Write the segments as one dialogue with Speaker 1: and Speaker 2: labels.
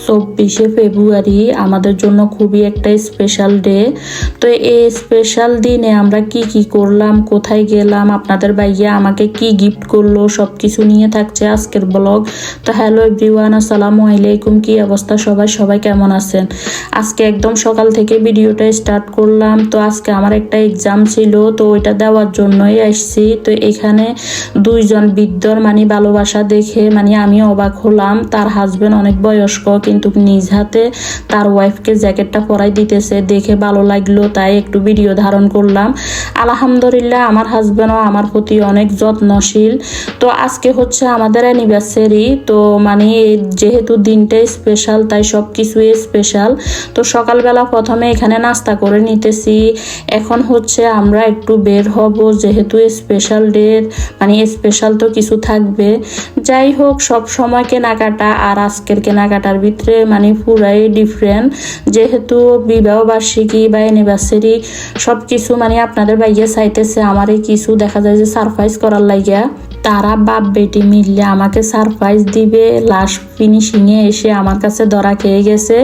Speaker 1: 24শে ফেব্রুয়ারি আমাদের জন্য খুবই একটা স্পেশাল ডে। তো এই স্পেশাল দিনে আমরা কি কি করলাম, কোথায় গেলাম, আপনাদের ভাইয়া আমাকে কি গিফট করলো, সব কিছু নিয়ে থাকছে আজকের ব্লগ। তো হ্যালো এভরিওয়ান, আসসালামু আলাইকুম। কি অবস্থা সবাই কেমন আছেন? আজকে একদম সকাল থেকে ভিডিওটা স্টার্ট করলাম। তো আজকে আমার একটা এক্সাম ছিল, তো ওইটা দেওয়ার জন্যই আসছি। তো এখানে দুইজন বৃদ্ধর ভালোবাসা দেখে আমি অবাক হলাম। তার হাজবেন্ড অনেক বয়স্ক, কিন্তু নিজ হাতে তার ওয়াইফকে জ্যাকেটটা পরাই দিতেছে, দেখে ভালো লাগলো, তাই একটু ভিডিও ধারণ করলাম। আলহামদুলিল্লাহ, আমার হাজবেন্ডও আমার প্রতি অনেক যত্নশীল। তো আজকে হচ্ছে আমাদের অ্যানিভার্সারি। তো যেহেতু দিনটাই স্পেশাল, তাই সব কিছুই স্পেশাল। তো সকালবেলা প্রথমে এখানে নাস্তা করে নিতেছি। এখন হচ্ছে আমরা একটু বের হব, যেহেতু স্পেশাল ডে, স্পেশাল তো কিছু থাকবে। যাই হোক, সব সময় কেনাকাটা আর আজকের কেনাকাটার ভিতরে পুরাই ডিফারেন্ট। যেহেতু বিবাহ বার্ষিকী বা অ্যানিভার্সারি সব কিছু আপনাদের ভাইয়া চাইতেছে আমারই কিছু দেখা যায় যে সারপ্রাইজ করার লাগিয়া। তারা বাপ বেটি মিললে আমাকে সারপ্রাইজ দিবে। লাস্ট ফিনিশিংয়ে এসে আমার কাছে ধরা খেয়ে গেছে।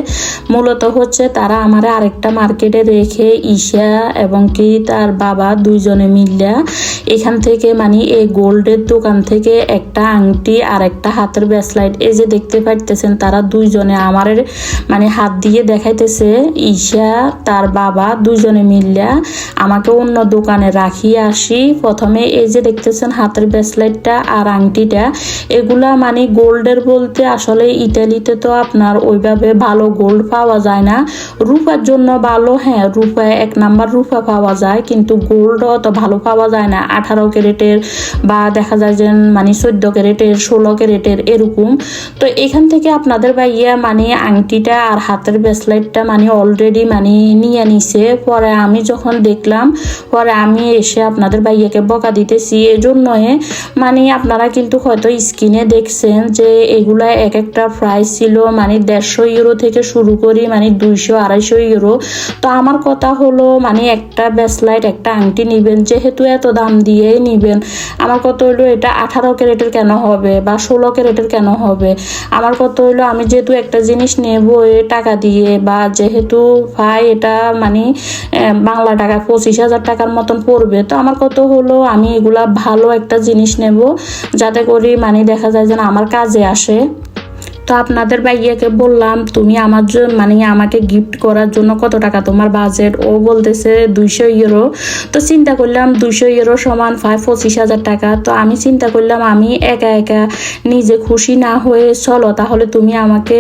Speaker 1: মূলত হচ্ছে তারা আমার আরেকটা মার্কেটে রেখে ঈশা এবং কি তার বাবা দুইজনে মিললে এখান থেকে এই গোল্ডের দোকান থেকে একটা আংটি আর একটা হাতের ব্রেসলাইট, এই যে দেখতে পাইতেছেন, তারা দুইজনে আমার হাত দিয়ে দেখাইতেছে। ঈশা তার বাবা দুইজনে মিললে আমাকে অন্য দোকানে রাখিয়ে আসি। প্রথমে এই যে দেখতেছেন হাতের ব্রেসলাইটটা আর আংটিটা, এগুলা গোল্ডের বলতে আসলে ইতালিতে তো আপনার ওইভাবে ভালো গোল্ড পাওয়া যায় না। রূপার জন্য ভালো, হ্যাঁ রূপা 1 নাম্বার রূপা পাওয়া যায়, কিন্তু গোল্ড অত ভালো পাওয়া যায় না। 18 ক্যারেটের বা দেখা যায় যে 14 ক্যারেটের, 16 ক্যারেটের এরকম। তো এখান থেকে আপনাদের ভাইয়া আংটিটা আর হাতের ব্রেসলাইটটা অলরেডি নিয়ে নিছে। পরে আমি যখন দেখলাম, পরে আমি এসে আপনাদের ভাইয়াকে বকা দিতেছি। এজন্য আপনারা কিন্তু হয়তো স্ক্রিনে দেখছেন যে এগুলা এক একটা প্রাইস ছিল 150 ইউরো থেকে শুরু করি 200-250 ইউরো। তো আমার কথা হলো একটা ব্রেসলাইট একটা আংটি নিবেন, যেহেতু এত দাম দিয়েই নিবেন, আমার কথা হইলো এটা 18 ক্যারেটের কেন হবে বা 16 ক্যারেটের কেন হবে। আমার কথা হইলো আমি যেহেতু একটা জিনিস নেব টাকা দিয়ে, বা যেহেতু ভাই এটা বাংলা টাকা 25,000 টাকার মতন পড়বে, তো আমার কথা হলো আমি এগুলা ভালো একটা জিনিস নেব, যাতে করি দেখা যায় যেন আমার কাজে আসে। তো আপনাদের ভাইয়াকে বললাম, তুমি আমার আমাকে গিফট করার জন্য কত টাকা তোমার বাজেট? ও বলতেছে 200 ইউরো। তো চিন্তা করলাম 200 ইউরো সমান 25,000 টাকা। তো আমি চিন্তা করলাম আমি একা একা নিজে খুশি না হয়ে, চলো তাহলে তুমি আমাকে